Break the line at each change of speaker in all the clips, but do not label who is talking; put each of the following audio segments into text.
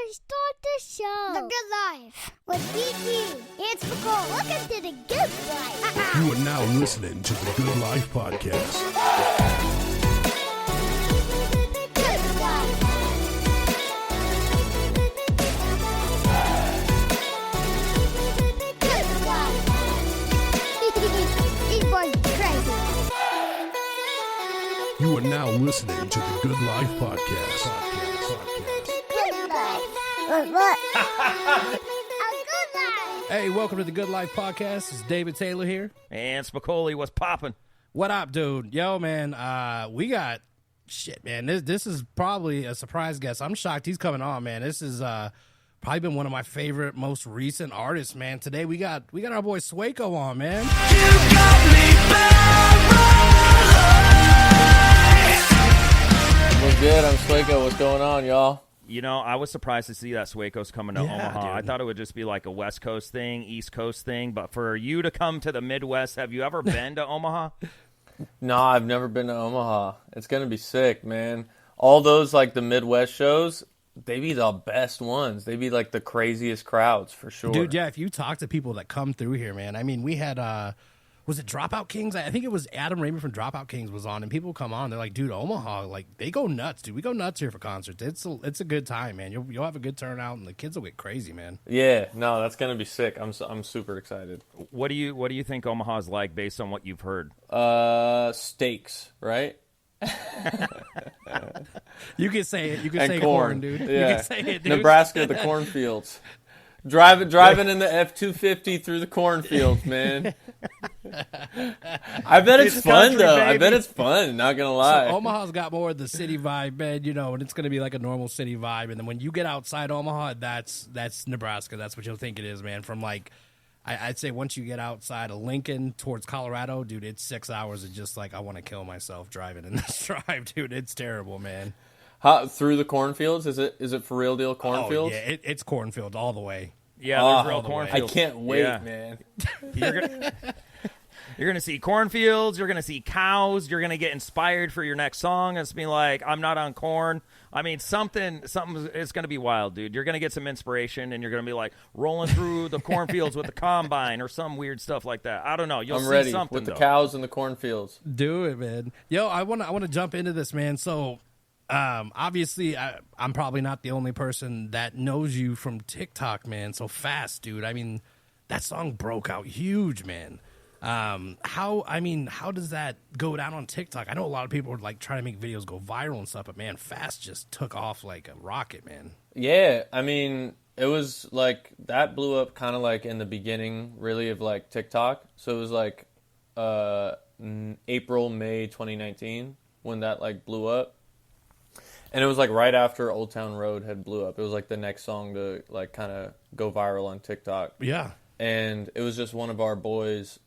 start the show. The Good Life with DT. It's Nicole. Welcome to the Good Life.
You are now listening to the Good Life Podcast.
Good Life. Good Life. These boys are crazy.
You are now listening to the Good Life Podcast.
Good Life. What? A Good Life.
Hey, welcome to the Good Life Podcast. It's David Taylor here.
And Spicoli, what's popping?
What up, dude? Yo, man, we got shit, man. This is probably a surprise guest. I'm shocked he's coming on, man. This is probably been one of my favorite, most recent artists, man. Today we got our boy Sueco on, man.
We're good. I'm Sueco. What's going on, y'all?
You know, I was surprised to see that Sueco's coming to Omaha.
dude.
I thought it would just be like a West Coast thing, East Coast thing. But for you to come to the Midwest, have you ever been to Omaha?
No, I've never been to Omaha. It's going to be sick, man. All those, like, the Midwest shows, they be the best ones. They be, like, the craziest crowds, for sure.
Dude, yeah, if you talk to people that come through here, man, I mean, we had, was it Dropout Kings? I think it was Adam Raymond from Dropout Kings was on, and people come on, they're like, dude, Omaha, like, they go nuts, dude. We go nuts here for concerts. It's a good time, man. You'll have a good turnout, and the kids will get crazy, man.
Yeah, no, that's going to be sick. I'm super excited.
What do you think Omaha's like based on what you've heard?
Steaks, right?
You can say it. You can
And
say
corn,
dude.
Yeah.
You can say it, dude.
Nebraska, the cornfields. Driving in the F-250 through the cornfields, man. I bet it's fun,
country,
though.
baby.
I bet it's fun, not going to lie.
So Omaha's got more of the city vibe, man, you know, and it's going to be like a normal city vibe. And then when you get outside Omaha, that's Nebraska. That's what you'll think it is, man. From like, I'd say once you get outside of Lincoln towards Colorado, dude, it's 6 hours of just like, I want to kill myself driving in this drive, dude. It's terrible, man.
Through the cornfields? Is it for real deal cornfields?
Oh, yeah, it's cornfield all the way.
Yeah,
Oh,
there's real
all the way.
I
cornfields.
can't wait,
Yeah.
man.
You're gonna see cornfields. You're gonna see cows. You're gonna get inspired for your next song. It's be like, I'm not on corn. I mean, something is gonna be wild, dude. You're gonna get some inspiration, and you're gonna be like rolling through the cornfields with the combine or some weird stuff like that. I don't know. You'll
I'm
see
ready
something
with the
though.
cows in the cornfields.
Do it, man. Yo, I want to jump into this, man. So, obviously, I'm probably not the only person that knows you from TikTok, man. So fast, dude. I mean, that song broke out huge, man. How does that go down on TikTok? I know a lot of people are like trying to make videos go viral and stuff, but man, Fast just took off like a rocket, man.
Yeah, I mean, it was like that blew up kind of like in the beginning, really, of like TikTok. So it was like April, May 2019 when that like blew up. And it was like right after Old Town Road had blew up. It was like the next song to like kind of go viral on TikTok.
Yeah.
And it was just one of our boys,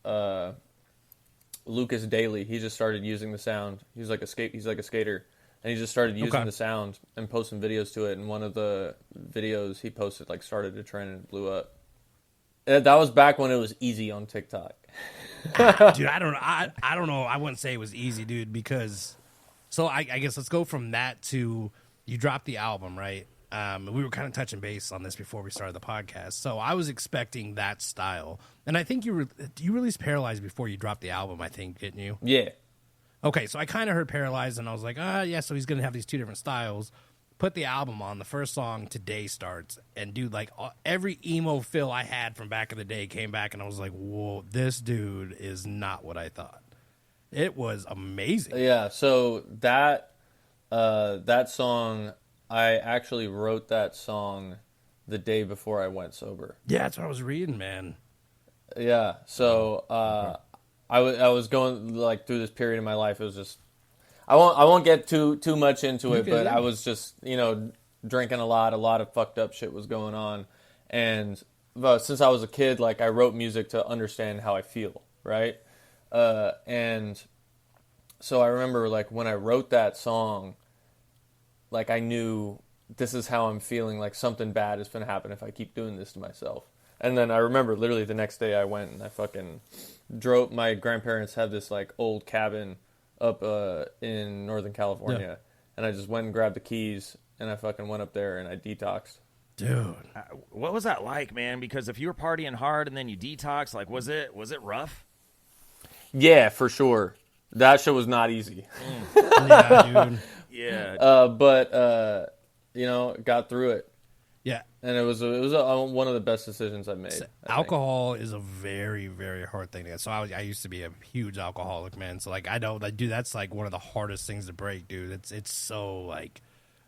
Lucas Daly. He just started using the sound. He's like a skater, and he just started using the sound and posting videos to it. And one of the videos he posted like started to trend and it blew up. That was back when it was easy on TikTok.
Dude, I don't know. I wouldn't say it was easy, dude, because so I guess let's go from that to you dropped the album, right? We were kind of touching base on this before we started the podcast. So I was expecting that style. And I think you released Paralyzed before you dropped the album, I think, didn't you?
Yeah.
Okay, so I kind of heard Paralyzed, and I was like, yeah, so he's going to have these two different styles. Put the album on. The first song, Today, starts. And, dude, like, every emo feel I had from back in the day came back, and I was like, whoa, this dude is not what I thought. It was amazing.
Yeah, so that song, I actually wrote that song the day before I went sober.
Yeah, that's what I was reading, man.
Yeah, so I was going like through this period in my life. It was just I won't get too much into it, but I was just drinking a lot of fucked up shit was going on, and since I was a kid, like I wrote music to understand how I feel, right? And so I remember like when I wrote that song, like I knew this is how I'm feeling, like something bad is going to happen if I keep doing this to myself. And then I remember literally the next day I went and I fucking drove. My grandparents had this like old cabin up in Northern California. Yeah. And I just went and grabbed the keys and I fucking went up there and I detoxed.
Dude.
What was that like, man? Because if you were partying hard and then you detox, like, was it rough?
Yeah, for sure. That shit was not easy.
Yeah, dude.
Yeah.
But got through it.
Yeah.
And it was one of the best decisions I've made.
Alcohol is a very, very hard thing to get. So I used to be a huge alcoholic, man. So like dude, that's like one of the hardest things to break, dude. It's so like,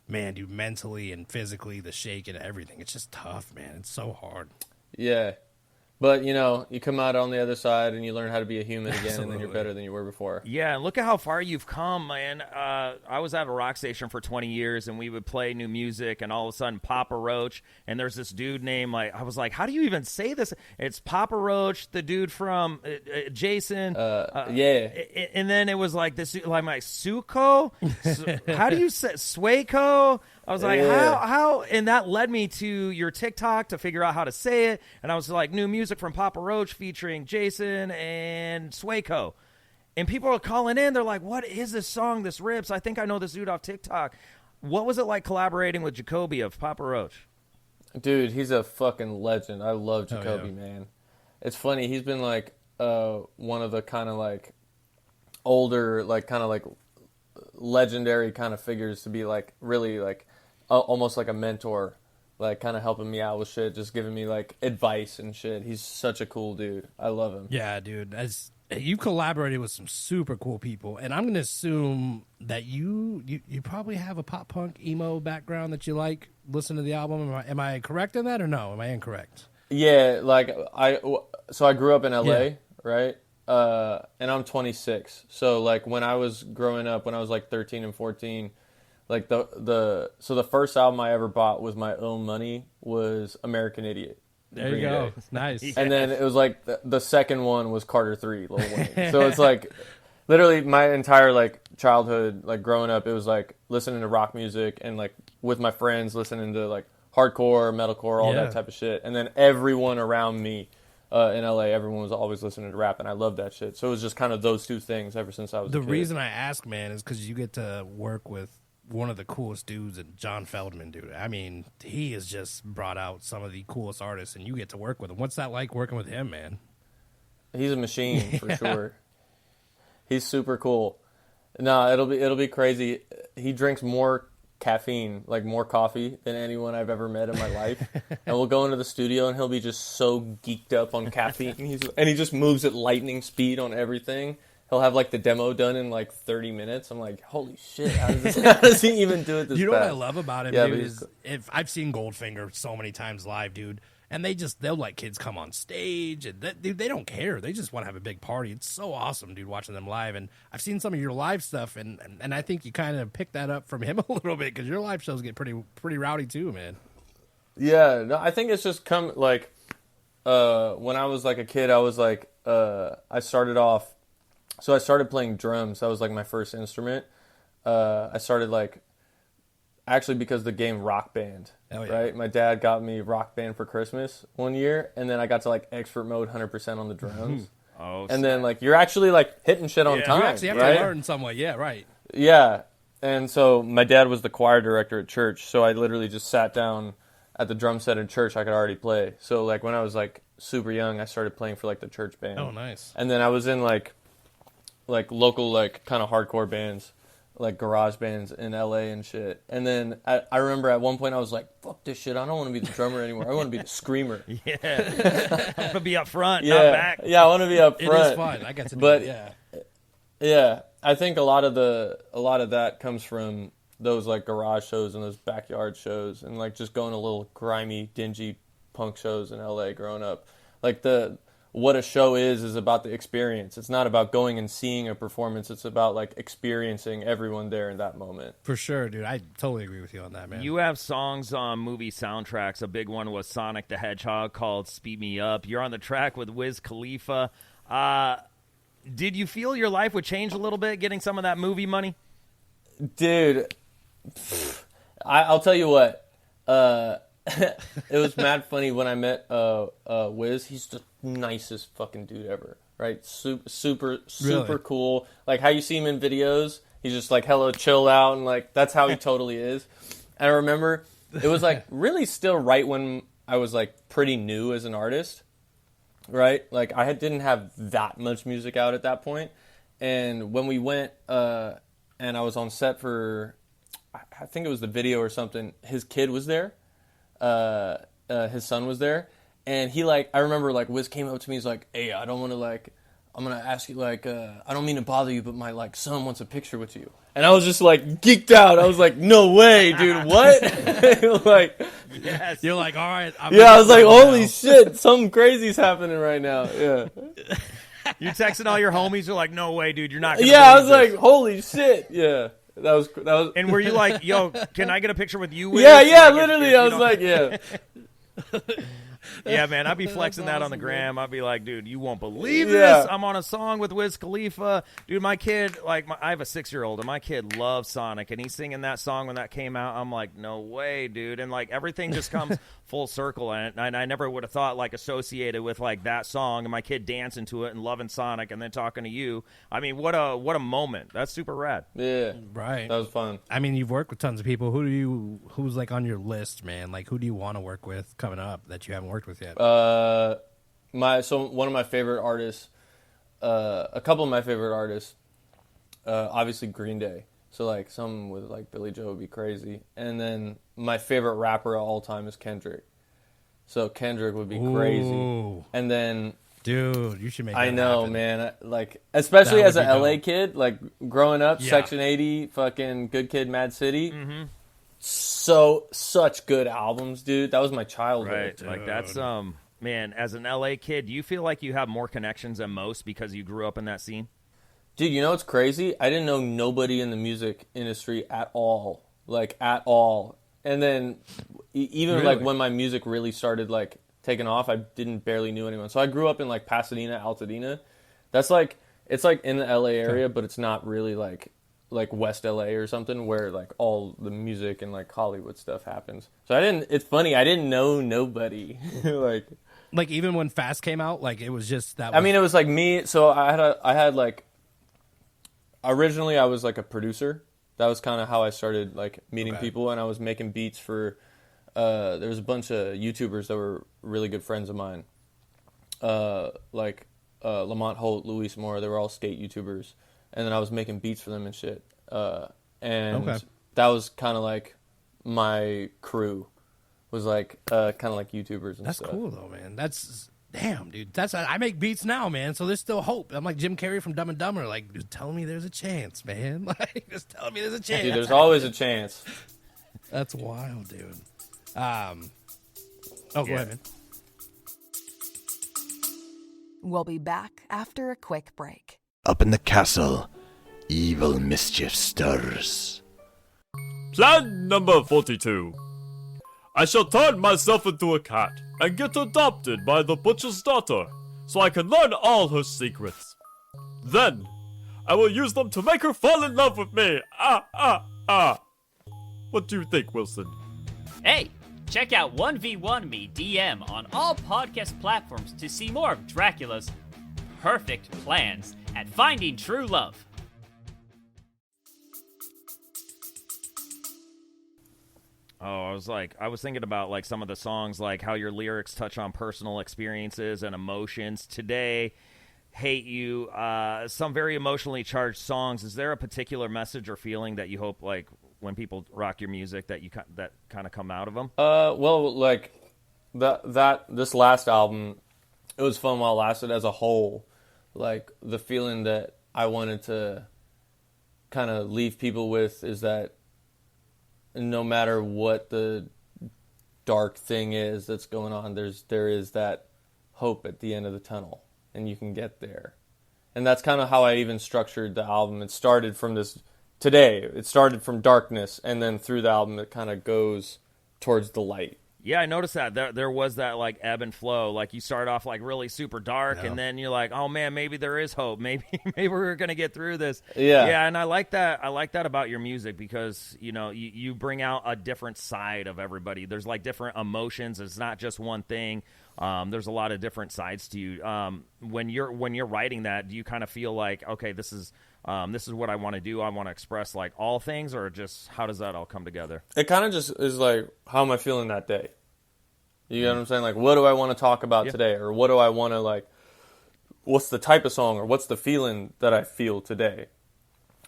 man, dude, mentally and physically, the shake and everything. It's just tough, man. It's so hard.
Yeah. But, you come out on the other side and you learn how to be a human again,
Absolutely.
and then you're better than you were before.
Yeah, and look at how far you've come, man. I was at a rock station for 20 years, and we would play new music, and all of a sudden, Papa Roach, and there's this dude named, I was like, how do you even say this? It's Papa Roach, the dude from Jason.
Yeah.
And then it was like this, like my Sueco? How do you say Sueco? I was like, how? And that led me to your TikTok to figure out how to say it. And I was like, new music from Papa Roach featuring Jason and Sueco. And people are calling in. They're like, what is this song? This rips. I think I know this dude off TikTok. What was it like collaborating with Jacoby of Papa Roach?
Dude, he's a fucking legend. I love Jacoby, man. It's funny. He's been like one of the kind of like older, like kind of like legendary kind of figures to be like really like almost like a mentor, like kind of helping me out with shit, just giving me like advice and shit. He's such a cool dude. I love him.
Yeah, dude. As you collaborated with some super cool people, and I'm going to assume that you probably have a pop punk emo background that you like. Listen to the album. Am I correct in that or no? Am I incorrect?
Yeah, like I grew up in LA, right? And I'm 26. So like when I was growing up, when I was like 13 and 14, like the first album I ever bought with my own money was American Idiot.
There you go. Nice.
And then it was like the second one was Carter 3, Lil Wayne. So it's like literally my entire like childhood, like growing up, it was like listening to rock music and like with my friends listening to like hardcore, metalcore, all that type of shit. And then everyone around me in LA, everyone was always listening to rap, and I loved that shit. So it was just kind of those two things ever since I was a kid.
The reason I ask, man, is because you get to work with one of the coolest dudes, and John Feldman, dude. I mean, he has just brought out some of the coolest artists, and you get to work with him. What's that like working with him, man?
He's a machine for sure. He's super cool. No, it'll be crazy. He drinks more caffeine, like more coffee than anyone I've ever met in my life. And we'll go into the studio and he'll be just so geeked up on caffeine. And he just moves at lightning speed on everything. He'll have like the demo done in like 30 minutes. I'm like, holy shit, how does he even do it this
You know
fast?
what I love about him, dude, is if I've seen Goldfinger so many times live, dude, and they'll let kids come on stage, and dude, they don't care. They just want to have a big party. It's so awesome, dude, watching them live. And I've seen some of your live stuff, and I think you kind of picked that up from him a little bit, because your live shows get pretty rowdy too, man.
Yeah, no, I think it's just come like when I was like a kid, I was like I started playing drums. That was like my first instrument. I started like actually because the game Rock Band, right? My dad got me Rock Band for Christmas one year, and then I got to like expert mode 100% on the drums. And then like you're actually like hitting shit on time.
You actually have
right?
to learn some way. Yeah, right.
Yeah. And so my dad was the choir director at church, so I literally just sat down at the drum set in church. I could already play. So like when I was like super young, I started playing for like the church band.
Oh, nice.
And then I was in like local like kind of hardcore bands, like garage bands in LA and shit. And then I remember at one point I was like, fuck this shit, I don't want to be the drummer anymore. I want to be the screamer.
Yeah. I want to be up front,
Yeah.
not back.
Yeah, I want to be up front.
It is fun. I got to do it, yeah.
Yeah, I think a lot of that comes from those like garage shows and those backyard shows, and like just going to little grimy, dingy punk shows in LA growing up. Like what a show is about the experience. It's not about going and seeing a performance. It's about like experiencing everyone there in that moment.
For sure, dude. I totally agree with you on that, man.
You have songs on movie soundtracks. A big one was Sonic the Hedgehog called Speed Me Up. You're on the track with Wiz Khalifa. Did you feel your life would change a little bit getting some of that movie money?
Dude, I'll tell you what. It was mad funny when I met Wiz. He's the nicest fucking dude ever, right? Super
Really?
cool. Like how you see him in videos, he's just like hello, chill out, and like that's how he totally is. And I remember it was like really still right when I was like pretty new as an artist, right? Like I didn't have that much music out at that point. And when we went and I was on set for, I think it was the video or something, his kid was there. His son was there. And he like, I remember like Wiz came up to me, he's like, hey, I don't want to like, I'm going to ask you like, I don't mean to bother you, but my like son wants a picture with you. And I was just like geeked out. I was like, no way, dude, what? Like,
yes. You're like, all right.
I was like, holy shit, something crazy's happening right now. Yeah.
You texting all your homies, you're like, no way, dude, you're not.
I was like, holy shit. Yeah. That was.
And were you like, yo, can I get a picture with you? Wiz?
Yeah, literally. I was like, yeah.
Yeah, man, I'd be flexing that on the gram. I'd be like, dude, you won't believe this. I'm on a song with Wiz Khalifa. Dude, my kid, like, I have a 6-year-old, and my kid loves Sonic, and he's singing that song when that came out. I'm like, no way, dude. And, like, everything just comes full circle, and I never would have thought, like, associated with, like, that song and my kid dancing to it and loving Sonic and then talking to you. I mean, what a moment. That's super rad.
Yeah.
Right.
That was fun.
I mean, you've worked with tons of people. Who's, like, on your list, man? Like, who do you want to work with coming up that you haven't worked with yet?
One of my favorite artists, a couple of my favorite artists, obviously Green Day. So like some with like Billy Joe would be crazy. And then my favorite rapper of all time is Kendrick. So Kendrick would be crazy. And then,
dude, you should make.
I
that
know,
happen.
man. Like especially as an LA
dope.
kid, like growing up,
Yeah.
Section 80, fucking Good Kid, Mad City. Mm-hmm. Such good albums, dude. That was my childhood.
Right. Like that's man, as an LA kid, do you feel like you have more connections than most because you grew up in that scene?
Dude, you know what's crazy? I didn't know nobody in the music industry at all. Like, at all. And then, even,
Really?
like, when my music really started, like, taking off, I barely knew anyone. So I grew up in, like, Pasadena, Altadena. That's, like, it's, like, in the LA area, but it's not really, like West LA or something where, like, all the music and, like, Hollywood stuff happens. So it's funny, I didn't know nobody.
Like, even when Fast came out, like, it was just that.
I mean, it was, like, me. So I had, like, originally, I was like a producer. That was kind of how I started like meeting people, and I was making beats for. There was a bunch of YouTubers that were really good friends of mine, like Lamont Holt, Luis Moore. They were all skate YouTubers, and then I was making beats for them and shit. And that was kind of like my crew, was like kind of like YouTubers and
That's
stuff.
cool though, man. Damn, dude. I make beats now, man. So there's still hope. I'm like Jim Carrey from Dumb and Dumber. Like, just tell me there's a chance, man. Like, just tell me there's a chance.
Dude, there's always a chance.
That's wild, dude. Go ahead, man.
We'll be back after a quick break.
Up in the castle, evil mischief stirs.
Plan number 42. I shall turn myself into a cat and get adopted by the butcher's daughter so I can learn all her secrets. Then, I will use them to make her fall in love with me. What do you think, Wilson?
Hey, check out 1v1 Me DM on all podcast platforms to see more of Dracula's perfect plans at finding true love.
Oh, I was thinking about like some of the songs, like how your lyrics touch on personal experiences and emotions. Today, Hate You, some very emotionally charged songs. Is there a particular message or feeling that you hope, like, when people rock your music, that kind of come out of them?
Well, like this last album, it was fun while it lasted. As a whole, like the feeling that I wanted to kind of leave people with is that no matter what the dark thing is that's going on, there is that hope at the end of the tunnel, and you can get there. And that's kind of how I even structured the album. It started from it started from darkness, and then through the album it kind of goes towards the light.
Yeah, I noticed that. There was that, like, ebb and flow. Like, you start off, like, really super dark, and then you're like, oh, man, maybe there is hope. Maybe we're going to get through this.
Yeah.
Yeah, and I like that. I like that about your music because, you know, you bring out a different side of everybody. There's, like, different emotions. It's not just one thing. There's a lot of different sides to you. When you're writing that, do you kind of feel like, okay, this is this is what I want to do. I want to express like all things, or just how does that all come together?
It kind of just is like, how am I feeling that day? You get what I'm saying? Like, what do I want to talk about today? Or what do I want to, like, what's the type of song or what's the feeling that I feel today?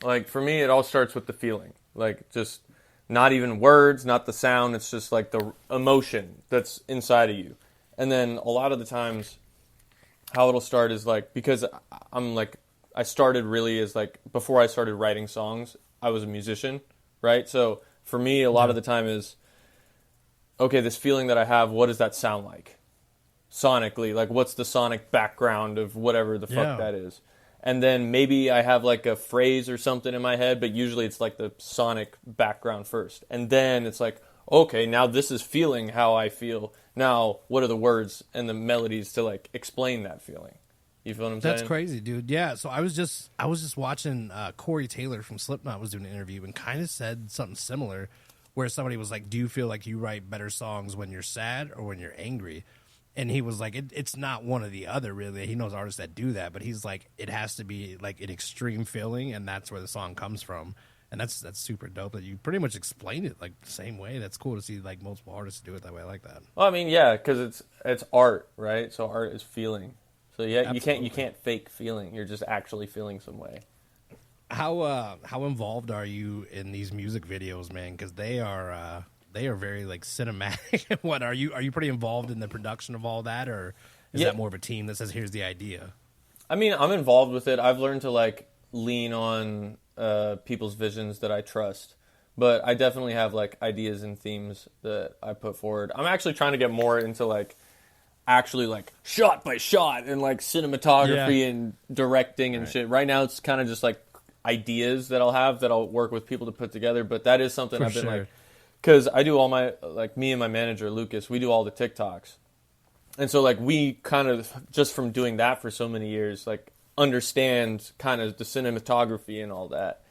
Like, for me, it all starts with the feeling. Like, just not even words, not the sound. It's just, like, the emotion that's inside of you. And then a lot of the times, how it'll start is, like, because I'm, like, I started really as, like, before I started writing songs, I was a musician, right? So, for me, a lot of the time is, okay, this feeling that I have, what does that sound like? Sonically, like, what's the sonic background of whatever the fuck that is? And then maybe I have, like, a phrase or something in my head, but usually it's, like, the sonic background first. And then it's like, okay, now this is feeling how I feel. Now, what are the words and the melodies to, like, explain that feeling? You feel what I'm saying?
That's crazy, dude. Yeah, so I was just watching Corey Taylor from Slipknot was doing an interview and kind of said something similar, where somebody was like, do you feel like you write better songs when you're sad or when you're angry? And he was like, it's not one or the other, really. He knows artists that do that, but he's like, it has to be like an extreme feeling, and that's where the song comes from. And that's super dope that you pretty much explained it like the same way. That's cool to see like multiple artists do it that way. I like that.
Well, I mean, yeah, because it's art, right? So art is feeling. So yeah,
Absolutely.
you can't fake feeling. You're just actually feeling some way.
How involved are you in these music videos, man? Because they are very like cinematic. What are you pretty involved in the production of all that, or is that more of a team that says here's the idea?
I mean, I'm involved with it. I've learned to like lean on people's visions that I trust, but I definitely have like ideas and themes that I put forward. I'm actually trying to get more into like actually like shot by shot and like cinematography and directing and shit. Right now it's kind of just like ideas that I'll have that I'll work with people to put together, but that is something I've been like, because I do all my, like me and my manager Lucas, we do all the TikToks, and so like we kind of just from doing that for so many years like understand kind of the cinematography and all that.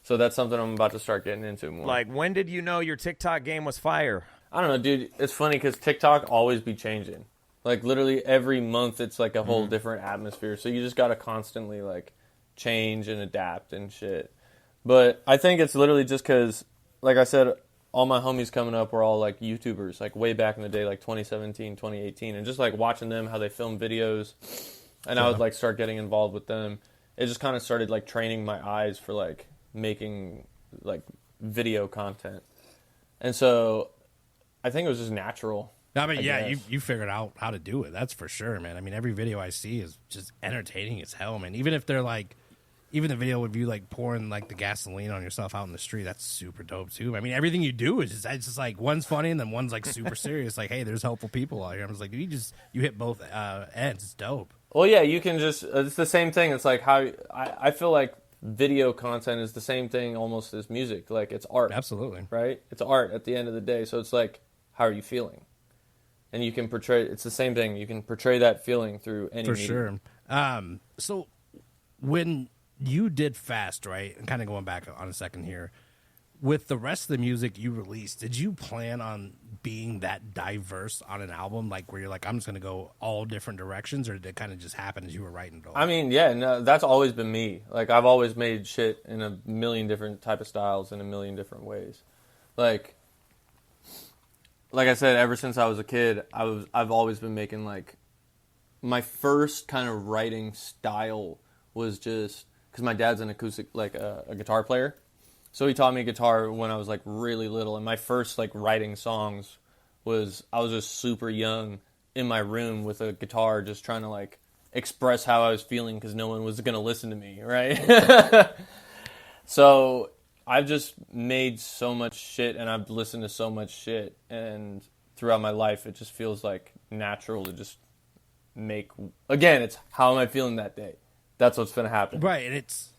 So that's something I'm about to start getting into more.
Like, when did you know your TikTok game was fire?
I don't know, dude. It's funny because TikTok always be changing. Like literally every month it's like a whole different atmosphere. So you just got to constantly like change and adapt and shit. But I think it's literally just because, like I said, all my homies coming up were all like YouTubers, like way back in the day, like 2017, 2018, and just like watching them, how they film videos, and I would like start getting involved with them. It just kind of started like training my eyes for like making like video content. And so I think it was just natural.
I mean, you figured out how to do it. That's for sure, man. I mean, every video I see is just entertaining as hell, man. Even if they're like, even the video of you like pouring like the gasoline on yourself out in the street, that's super dope too. I mean, everything you do is just, it's just like one's funny and then one's like super serious. Like, hey, there's helpful people out here. I was like, dude, you hit both ends. It's dope.
Well, yeah, you can just, it's the same thing. It's like how, I feel like video content is the same thing almost as music. Like, it's art.
Absolutely.
Right? It's art at the end of the day. So it's like, how are you feeling? And you can portray, it's the same thing. You can portray that feeling through any medium.
For sure. So when you did Fast, right, and kind of going back on a second here, with the rest of the music you released, did you plan on being that diverse on an album, like where you're like, I'm just going to go all different directions, or did it kind of just happen as you were writing it all? I
mean, yeah, no, that's always been me. Like, I've always made shit in a million different type of styles in a million different ways. Like I said, ever since I was a kid, I've always been making, like, my first kind of writing style was just, because my dad's an acoustic, like a guitar player. So he taught me guitar when I was like really little. And my first like writing songs was, I was just super young in my room with a guitar just trying to like express how I was feeling because no one was going to listen to me, right? So I've just made so much shit and I've listened to so much shit. And throughout my life, it just feels like natural to just make, again, it's how am I feeling that day? That's what's going to happen.
Right, and it's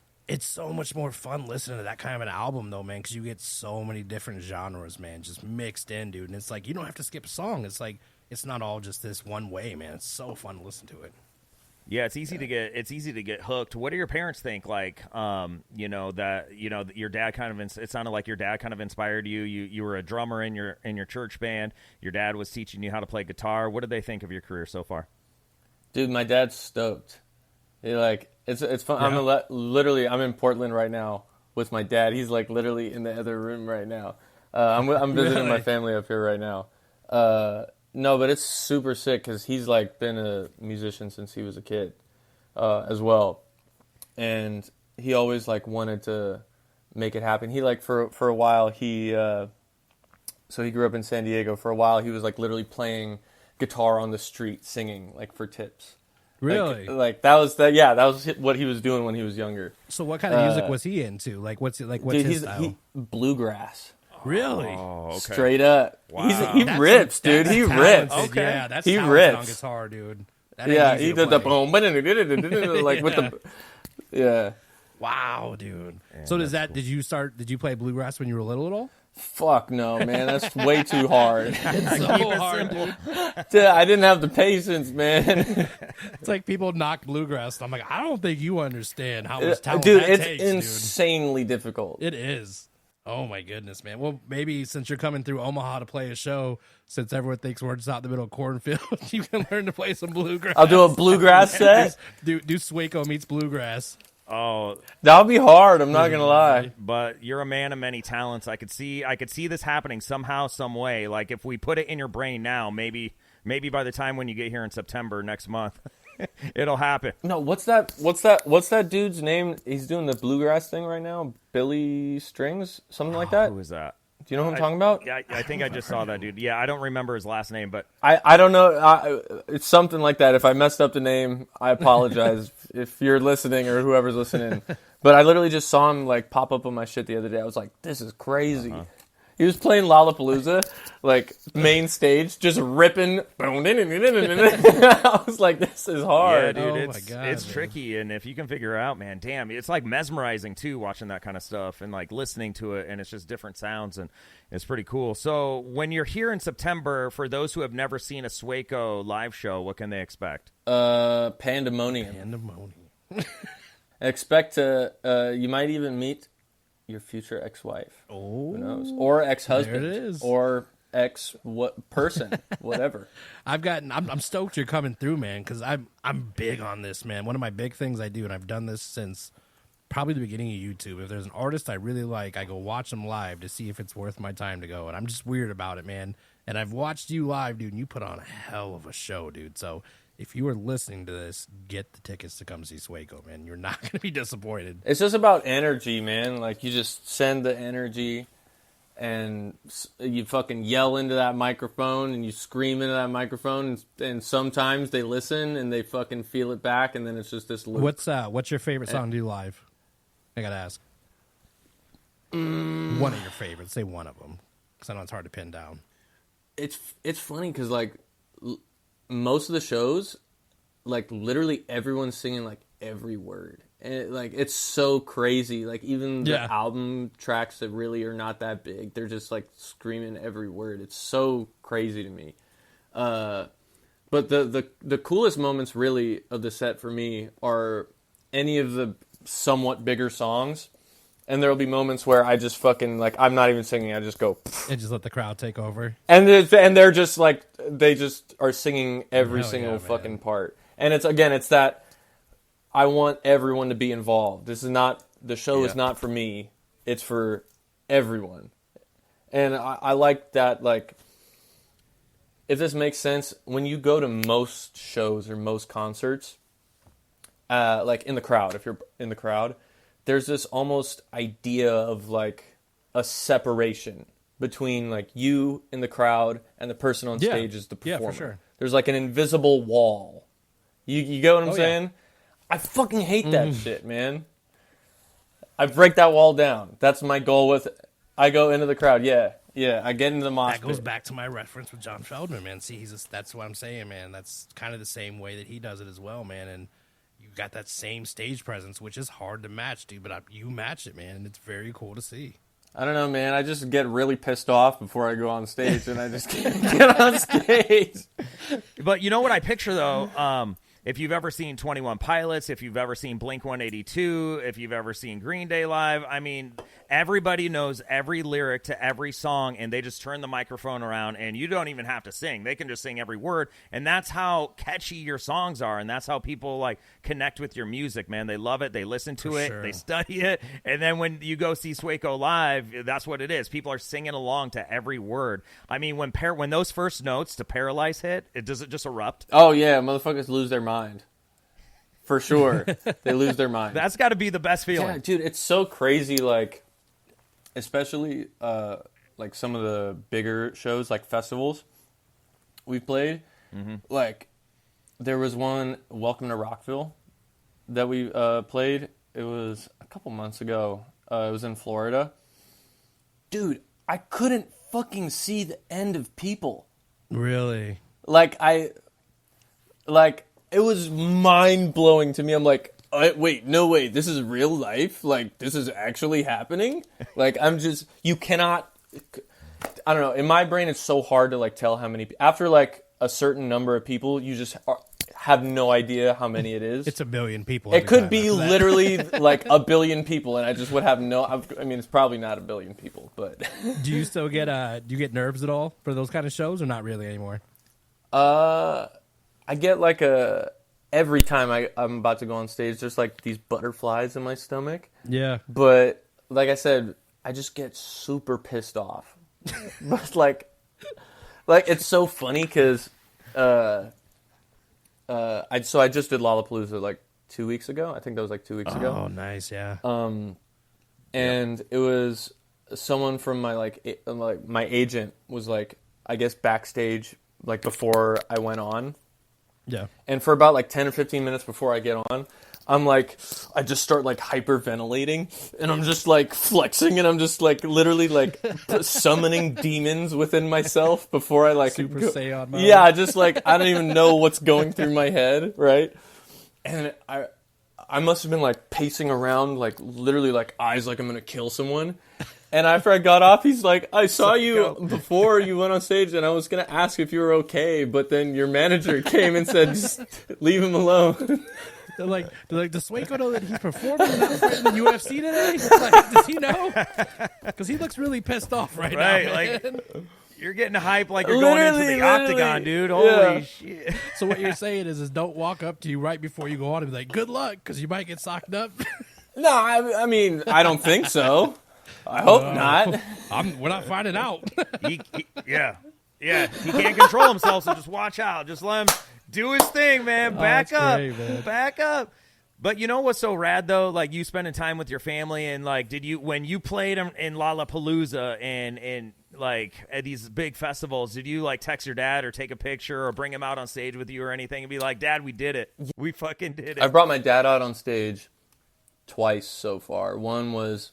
so much more fun listening to that kind of an album, though, man, because you get so many different genres, man, just mixed in, dude. And it's like, you don't have to skip a song. It's like, it's not all just this one way, man. It's so fun to listen to it.
Yeah, it's easy to get hooked. What do your parents think? Like, your dad kind of, it sounded like your dad kind of inspired you. You were a drummer in your church band. Your dad was teaching you how to play guitar. What did they think of your career so far?
Dude, my dad's stoked. It's fun.
Yeah.
I'm in Portland right now with my dad. He's like literally in the other room right now. I'm visiting my family up here right now. No, but it's super sick because he's like been a musician since he was a kid, as well, and he always like wanted to make it happen. He like for a while so he grew up in San Diego. For a while he was like literally playing guitar on the street, singing like for tips.
Really?
Like that was what he was doing when he was younger.
So what kind of music was he into? Like what's his style?
Bluegrass.
Really?
Oh, okay.
Straight up.
Wow.
He rips, dude. He rips.
Okay. Yeah, that's
he
talented
rips
on guitar, dude.
He did the boom, like with the yeah.
Wow, dude.
Yeah,
so did you play bluegrass when you were little at all?
Fuck no, man. That's way too hard.
It's so hard, dude.
Dude, I didn't have the patience, man.
It's like people knock bluegrass. I'm like, I don't think you understand how much talent
dude,
that
it's
takes,
insanely difficult.
It is. Oh my goodness, man. Well, maybe since you're coming through Omaha to play a show, since everyone thinks we're just out in the middle of cornfield, you can learn to play some bluegrass.
I'll do a bluegrass set.
Do Sueco meets bluegrass.
Oh,
that'll be hard. I'm not gonna lie.
But you're a man of many talents. I could see this happening somehow, some way. Like if we put it in your brain now, maybe by the time when you get here in September next month, it'll happen.
No, what's that dude's name? He's doing the bluegrass thing right now. Billy Strings, something like that.
Who is that?
Do you know who I'm talking about?
Yeah, I think I just saw that dude. Yeah, I don't remember his last name, but
I don't know. It's something like that. If I messed up the name, I apologize if you're listening or whoever's listening. But I literally just saw him like pop up on my shit the other day. I was like, this is crazy. Uh-huh. He was playing Lollapalooza, like main stage, just ripping. I was like, this is hard.
Yeah, dude, it's tricky, and if you can figure it out, man, damn, it's like mesmerizing too, watching that kind of stuff and like listening to it, and it's just different sounds, and it's pretty cool. So when you're here in September, for those who have never seen a Sueco live show, what can they expect?
Pandemonium. Expect to. You might even meet your future ex-wife.
Oh,
who knows? Or ex-husband.
There it is.
Or person, whatever.
I'm stoked you're coming through, man, because I'm big on this, man. One of my big things I do, and I've done this since probably the beginning of YouTube. If there's an artist I really like, I go watch them live to see if it's worth my time to go. And I'm just weird about it, man. And I've watched you live, dude, and you put on a hell of a show, dude. So if you are listening to this, get the tickets to come see Sueco, man. You're not going to be disappointed.
It's just about energy, man. Like, you just send the energy, and you fucking yell into that microphone, and you scream into that microphone, and sometimes they listen, and they fucking feel it back, and then it's just this loop.
What's your favorite song to do live? I got to ask. One of your favorites. Say one of them, because I know it's hard to pin down.
It's funny, because, like, most of the shows, like, literally everyone's singing, like, every word. And, it's so crazy. Like, even the album tracks that really are not that big, they're just, like, screaming every word. It's so crazy to me. But the coolest moments, really, of the set for me are any of the somewhat bigger songs. And there'll be moments where I just fucking, like, I'm not even singing. I just go.
And just let the crowd take over.
And they're just, like, they just are singing every single fucking part. And it's that I want everyone to be involved. This is not, the show is not for me. It's for everyone. And I like that, like, if this makes sense, when you go to most shows or most concerts, like in the crowd, if you're in the crowd, there's this almost idea of, like, a separation between, like, you in the crowd and the person on stage is the performer.
Yeah, for sure.
There's, like, an invisible wall. You get what I'm saying? Yeah. I fucking hate that shit, man. I break that wall down. That's my goal with it. I go into the crowd. Yeah. I get into the mosh pit.
That goes back to my reference with John Feldman, man. See, that's what I'm saying, man. That's kind of the same way that he does it as well, man. And you got that same stage presence, which is hard to match, dude. But you match it, man, and it's very cool to see.
I don't know, man. I just get really pissed off before I go on stage, and I just can't get on stage.
But you know what I picture, though? if you've ever seen 21 Pilots, if you've ever seen Blink 182, if you've ever seen Green Day live, I mean, everybody knows every lyric to every song, and they just turn the microphone around, and you don't even have to sing. They can just sing every word, and that's how catchy your songs are, and that's how people like connect with your music, man. They love it. They listen to it.
sure.
They study it, and then when you go see Sueco live, that's what it is. People are singing along to every word. I mean, when those first notes to Paralyze hit, does it just erupt?
Oh yeah, motherfuckers lose their mind. For sure. They lose their mind.
That's got to be the best feeling.
Yeah, dude, it's so crazy, like, especially, like, some of the bigger shows, like festivals we've played.
Mm-hmm.
Like, there was one, Welcome to Rockville, that we played. It was a couple months ago. It was in Florida. Dude, I couldn't fucking see the end of people.
Really?
It was mind-blowing to me. I'm like, wait, no way, this is real life? Like, this is actually happening? Like, you cannot, I don't know, in my brain it's so hard to, like, tell how many, after, like, a certain number of people, you just have no idea how many it is.
It's a billion people.
It could be literally, like, a billion people, and I just would have I mean, it's probably not a billion people, but.
Do you still get, do you get nerves at all for those kind of shows, or not really anymore?
I get like every time I'm about to go on stage, there's like these butterflies in my stomach.
Yeah.
But like I said, I just get super pissed off. But like it's so funny because I just did Lollapalooza like 2 weeks ago. I think that was like 2 weeks ago.
Oh, nice, yeah.
And it was someone from my my agent was like, I guess backstage like before I went on.
Yeah.
And for about like 10 or 15 minutes before I get on, I just start like hyperventilating, and I'm just like flexing, and I'm just like literally like summoning demons within myself before I like
Super Saiyan mode.
Yeah, just like I don't even know what's going through my head, right? And I must have been like pacing around, like literally like eyes like I'm gonna kill someone. And after I got off, he's like, I saw you before you went on stage, and I was going to ask if you were okay, but then your manager came and said, just leave him alone.
They're like, does Sueco know that he's performing in the UFC today? Like, does he know? Because he looks really pissed off right now, man.
Like, you're getting hype like you're going into the octagon, dude. Holy shit.
So what you're saying is don't walk up to you right before you go on and be like, good luck, because you might get socked up?
No, I mean, I don't think so. I hope not.
We're not finding out.
Yeah. He can't control himself, so just watch out. Just let him do his thing, man. Back up.
Great, man.
Back up. But you know what's so rad, though? Like, you spending time with your family, and, like, when you played in Lollapalooza and like, at these big festivals, did you, like, text your dad or take a picture or bring him out on stage with you or anything and be like, Dad, we did it. We fucking did it.
I brought my dad out on stage twice so far. One was...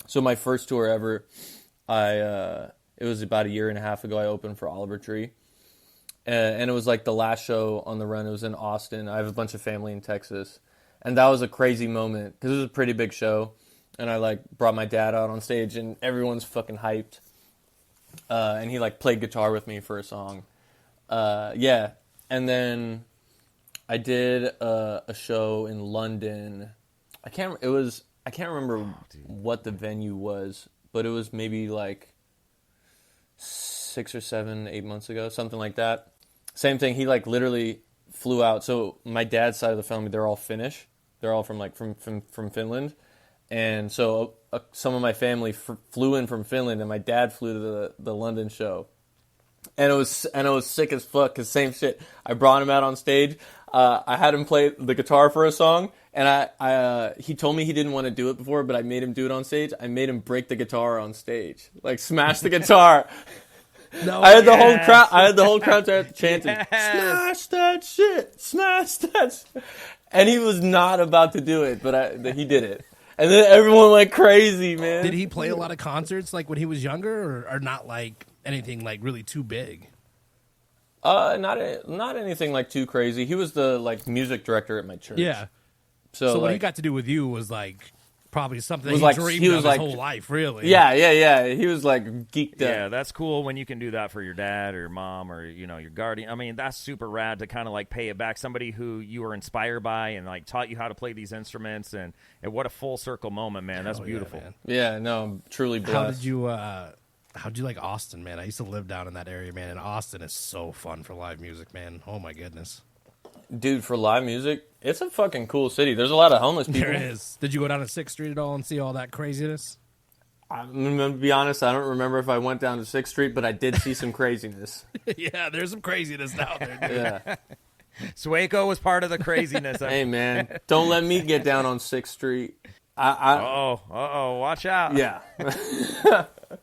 So my first tour ever, it was about 1.5 years ago. I opened for Oliver Tree, and it was like the last show on the run. It was in Austin. I have a bunch of family in Texas, and that was a crazy moment because it was a pretty big show. And I like brought my dad out on stage, and everyone's fucking hyped. And he like played guitar with me for a song. Yeah, and then I did a show in London. I can't remember what the venue was, but it was maybe like 6 or 7, 8 months ago, something like that. Same thing. He like literally flew out. So my dad's side of the family, they're all Finnish. They're all from Finland, and so some of my family flew in from Finland, and my dad flew to the London show. And it was sick as fuck, because same shit. I brought him out on stage. I had him play the guitar for a song, and he told me he didn't want to do it before, but I made him do it on stage. I made him break the guitar on stage, like smash the guitar.
No,
I had the whole crowd chanting, "Smash that shit! Smash that!" And he was not about to do it, but he did it. And then everyone went crazy, man.
Did he play a lot of concerts like when he was younger, or not like anything like really too big?
Not anything like too crazy. He was the like music director at my church.
Yeah. So what he got to do with you was like Probably something
was
he
like
dreamed
he
of
was
his
like
whole life, really.
Yeah. He was like geeked up.
Yeah, that's cool when you can do that for your dad or mom or your guardian. I mean, that's super rad to kind of like pay it back. Somebody who you were inspired by and like taught you how to play these instruments, and what a full circle moment, man. That's beautiful.
Man.
Yeah, no, I'm truly blessed.
How'd you like Austin, man? I used to live down in that area, man, and Austin is so fun for live music, man. Oh my goodness.
Dude, for live music, it's a fucking cool city. There's a lot of homeless people.
There is. Did you go down to 6th Street at all and see all that craziness?
I'm going to be honest, I don't remember if I went down to 6th Street, but I did see some craziness.
Yeah, there's some craziness down there, dude.
Yeah.
Sueco was part of the craziness.
Hey, man, don't let me get down on 6th Street.
Watch out.
Yeah.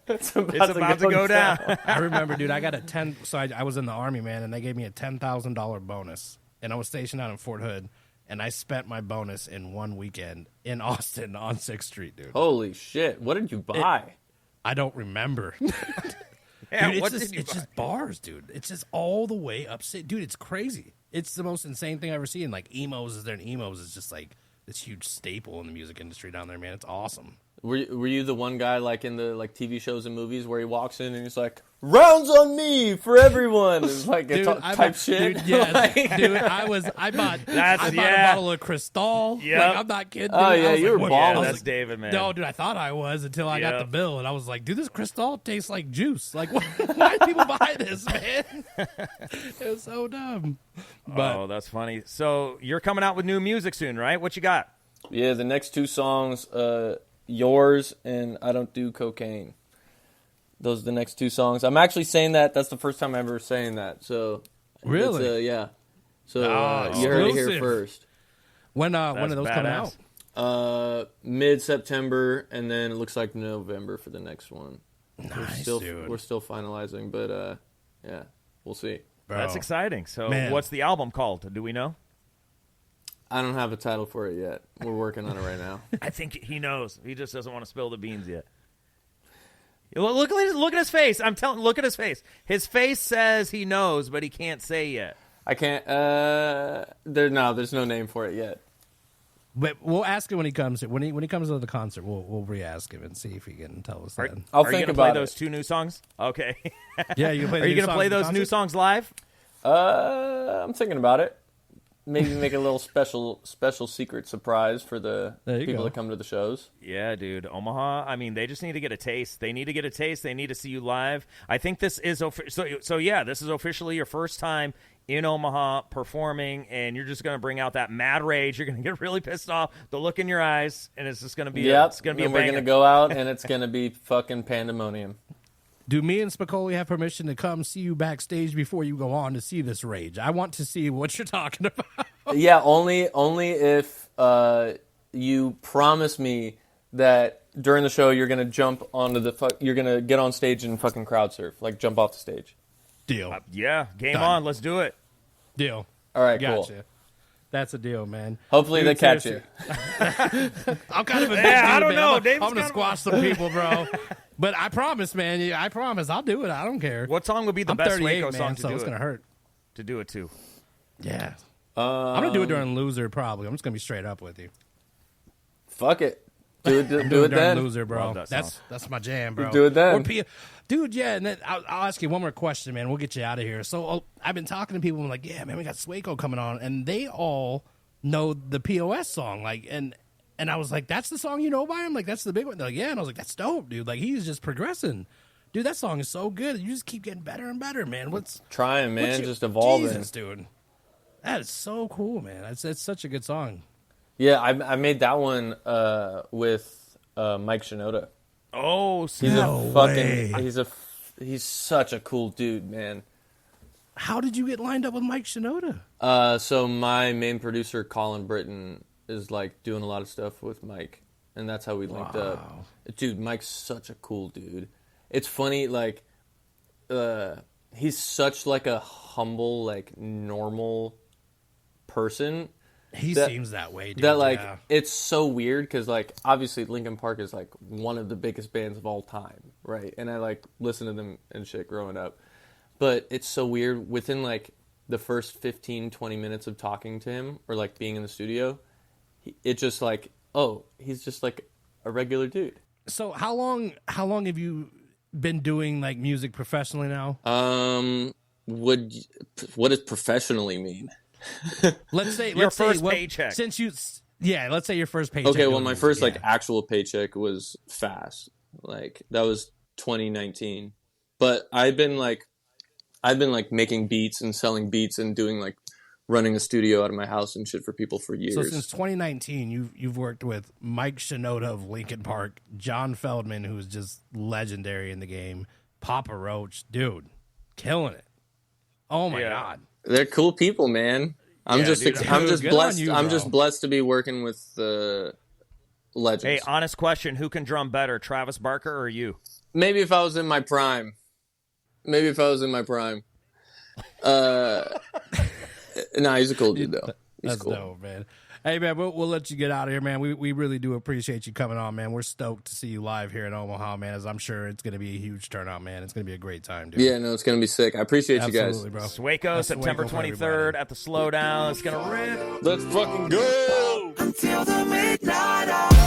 It's about
to go down.
I remember, dude, I got a I was in the Army, man, and they gave me a $10,000 bonus. And I was stationed out in Fort Hood, and I spent my bonus in one weekend in Austin on 6th Street, dude.
Holy shit. What did you buy?
I don't remember.
Yeah,
dude,
what
it's
did you buy?
just bars, dude. It's just all the way upstate. Dude, it's crazy. It's the most insane thing I've ever seen. Like, emos is there, and emos is just like this huge staple in the music industry down there, man. It's awesome.
Were you the one guy like in the like TV shows and movies where he walks in and he's like, "Rounds on me for everyone." It's like
Dude,
type shit.
Dude, yeah,
Like-
dude, I bought a bottle of Cristal.
Yep.
Like, I'm not kidding. Dude.
Oh, yeah,
I was
you were
what?
balling.
I was
That's David, man.
No, dude, I thought I was until I got
Yep.
the bill, and I was like, dude, this Cristal tastes like juice. Like, why do people buy this, man? It was so dumb. But
That's funny. So you're coming out with new music soon, right? What you got?
Yeah, the next two songs, Yours and I Don't Do Cocaine. Those are the next two songs. I'm actually saying that. That's the first time I'm ever saying that. So
Really?
it's, yeah. So
Oh,
you heard it here
exclusive.
first.
when are
That's
those coming out?
Mid-September, and then it looks like November for the next one.
Nice, dude.
We're still finalizing, but yeah, we'll see.
Bro.
That's exciting. So
Man.
what's the album called? Do we know?
I don't have a title for it yet. We're working on it right now.
I think he knows. He just doesn't want to spill the beans yet. Look at his face. Look at his face. His face says he knows, but he can't say yet.
I can't. There's no name for it yet.
But we'll ask him when he comes. When he comes to the concert, we'll re-ask him and see if he can tell us then.
I'll
Are
think
you gonna
about
play
it.
those two new songs? Okay.
Yeah, you play.
Are you gonna play those new songs live?
I'm thinking about it. Maybe make a little special secret surprise for the
There you
people
go.
that come to the shows.
Yeah, dude. Omaha, I mean, they just need to get a taste. They need to get a taste. They need to see you live. I think this is so yeah, this is officially your first time in Omaha performing, and you're just going to bring out that mad rage. You're going to get really pissed off, the look in your eyes, and it's just going to be it's going to be a
and we're
banger.
gonna go out and it's gonna be fucking pandemonium.
Do me and Spicoli have permission to come see you backstage before you go on to see this rage? I want to see what you're talking about.
Yeah, only if you promise me that during the show you're gonna jump onto you're gonna get on stage and fucking crowd surf, like jump off the stage.
Deal.
Yeah, game
Done.
on. Let's do it.
Deal.
All right,
Gotcha.
cool.
That's a deal, man.
Hopefully
Dude,
they catch you.
seriously. I'm kind of a big
Yeah, I
dude,
don't
man.
know.
I'm
Dave's
gonna
kinda-
squash some people, bro. But I promise, man. Yeah, I promise. I'll do it. I don't care.
What song would be the
I'm
best
38,
Sueco
man,
song to
so
do
it's
it?
gonna hurt.
To do it too.
Yeah. I'm gonna do it during Loser, probably. I'm just gonna be straight up with you.
Fuck it. Do it
Do
during
then.
then.
Loser, bro.
Love that song.
That's my jam, bro.
Do it then.
Or dude, yeah. And then I'll ask you one more question, man. We'll get you out of here. So I've been talking to people. I'm like, yeah, man, we got Sueco coming on, and they all know the POS song. Like, and I was like, that's the song you know by him. Like, that's the big one. They're like, yeah. And I was like, that's dope, dude. Like, he's just progressing. Dude, that song is so good. You just keep getting better and better, man.
Trying, man,
what's
just evolving.
Jesus, dude. That is so cool, man. It's such a good song.
Yeah, I made that one with Mike Shinoda.
Oh,
He's
No
a fucking
way.
he's such a cool dude, man.
How did you get lined up with Mike Shinoda?
So my main producer Colin Britton is like doing a lot of stuff with Mike, and that's how we linked up. Dude, Mike's such a cool dude. It's funny, like he's such like a humble, like normal person.
He seems that way, dude.
That like
yeah.
it's so weird because like obviously Linkin Park is like one of the biggest bands of all time, right? And I like listened to them and shit growing up, but it's so weird within like the first 15-20 minutes of talking to him or like being in the studio, it just like he's just like a regular dude.
So how long have you been doing like music professionally now?
What does professionally mean?
Let's say
paycheck.
Let's say your first paycheck.
Okay, well, my first like actual paycheck was fast. Like that was 2019. But I've been making beats and selling beats and doing like running a studio out of my house and shit for people for years.
So since 2019, you've worked with Mike Shinoda of Linkin Park, John Feldman, who's just legendary in the game, Papa Roach, dude, killing it. Oh my God,
they're cool people, man. I'm just blessed. I'm just blessed to be working with legends.
Hey, honest question: who can drum better, Travis Barker or you?
Maybe if I was in my prime. Nah, he's a cool dude, though. He's
That's
cool.
dope, man. Hey, man, we'll let you get out of here, man. We really do appreciate you coming on, man. We're stoked to see you live here in Omaha, man, as I'm sure it's going to be a huge turnout, man. It's going to be a great time, dude.
Yeah, no, it's going to be sick. I appreciate you guys.
Bro.
Sueco, September 23rd at the Slowdown. It's going to rip.
Let's fucking go!
Until the midnight hour.